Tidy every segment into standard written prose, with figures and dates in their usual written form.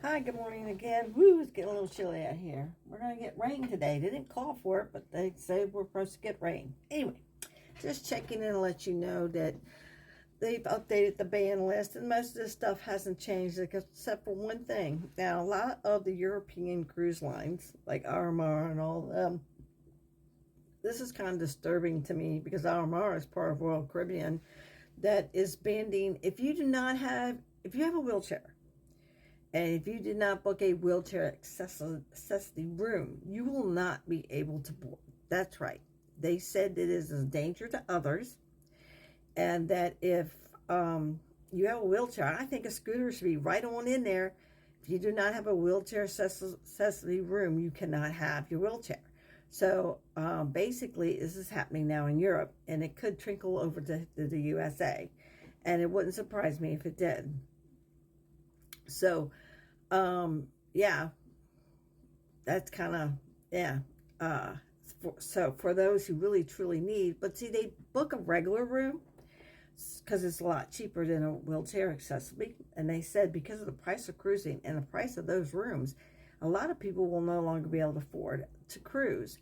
Hi, good morning again. Woo, it's getting a little chilly out here. We're going to get rain today. They didn't call for it, but they said we're supposed to get rain. Anyway, just checking in to let you know that they've updated the ban list, and most of this stuff hasn't changed except for one thing. Now, a lot of the European cruise lines, like RMR and all of them, this is kind of disturbing to me because RMR is part of Royal Caribbean that is banning, if you have a wheelchair, and if you did not book a wheelchair accessibility room, you will not be able to board. That's right. They said it is a danger to others, and that if you have a wheelchair, I think a scooter should be right on in there. If you do not have a wheelchair accessibility room, you cannot have your wheelchair. So basically, this is happening now in Europe, and it could trickle over to the USA, and it wouldn't surprise me if it did. So, yeah, that's kind of, yeah. So for those who really truly need, but see, they book a regular room because it's a lot cheaper than a wheelchair accessibility. And they said because of the price of cruising and the price of those rooms, a lot of people will no longer be able to afford to cruise.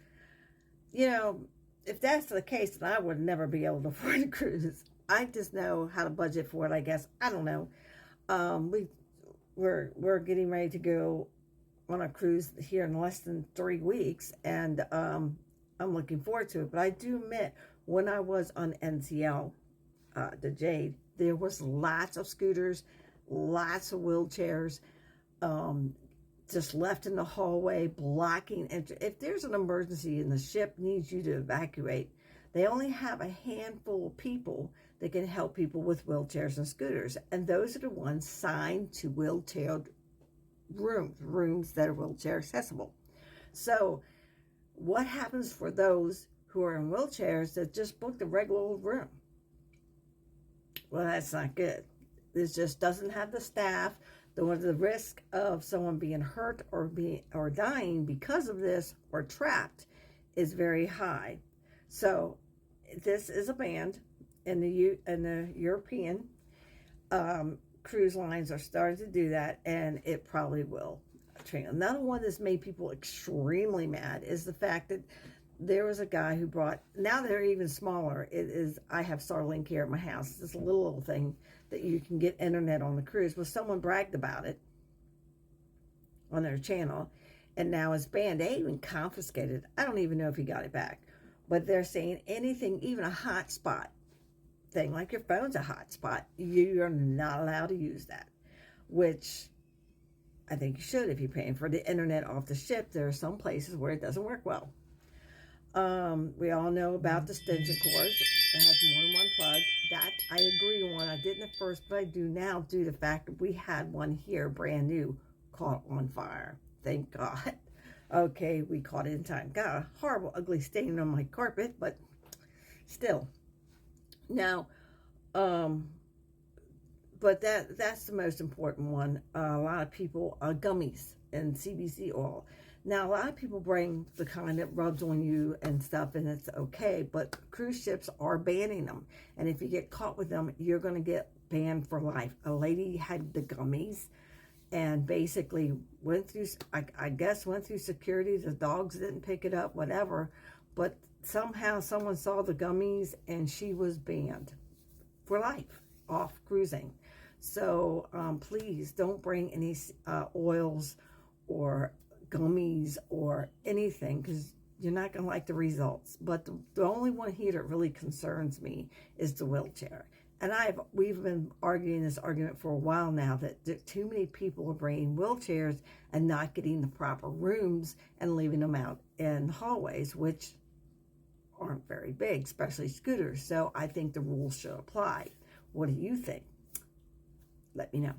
You know, if that's the case, then I would never be able to afford to cruise. I just know how to budget for it, I guess. I don't know. We're getting ready to go on a cruise here in less than 3 weeks, and I'm looking forward to it. But I do admit, when I was on NCL, the Jade, there was lots of scooters, lots of wheelchairs, just left in the hallway, blocking entry. If there's an emergency and the ship needs you to evacuate, they only have a handful of people that can help people with wheelchairs and scooters. And those are the ones signed to wheelchair rooms that are wheelchair accessible. So what happens for those who are in wheelchairs that just booked a regular old room? Well, that's not good. This just doesn't have the staff. The risk of someone being hurt or dying because of this or trapped is very high. So this is a ban, and the European cruise lines are starting to do that, and it probably will. Another one that's made people extremely mad is the fact that there was a guy who brought, now they're even smaller. I have Starlink here at my house. It's this little thing that you can get internet on the cruise. Well, someone bragged about it on their channel, and now it's banned. They even confiscated it. I don't even know if he got it back. But they're saying anything, even a hotspot thing, like your phone's a hotspot, you're not allowed to use that, which I think you should if you're paying for the internet off the ship. There are some places where it doesn't work well. We all know about the extension cords. It has more than one plug. That I agree on. I didn't at first, but I do now due to the fact that we had one here, brand new, caught on fire. Thank God. Okay, we caught it in time. Got a horrible, ugly stain on my carpet, but still. Now, but that's the most important one. A lot of people, gummies and CBD oil. Now, a lot of people bring the kind that rubs on you and stuff, and it's okay, but cruise ships are banning them. And if you get caught with them, you're going to get banned for life. A lady had the gummies and basically went through, I guess, went through security. The dogs didn't pick it up, whatever. But somehow someone saw the gummies, and she was banned for life off cruising. So please don't bring any oils or gummies or anything, because you're not going to like the results. But the only one here that really concerns me is the wheelchair. And we've been arguing this argument for a while now, that too many people are bringing wheelchairs and not getting the proper rooms and leaving them out in hallways, which aren't very big, especially scooters. So I think the rules should apply. What do you think? Let me know.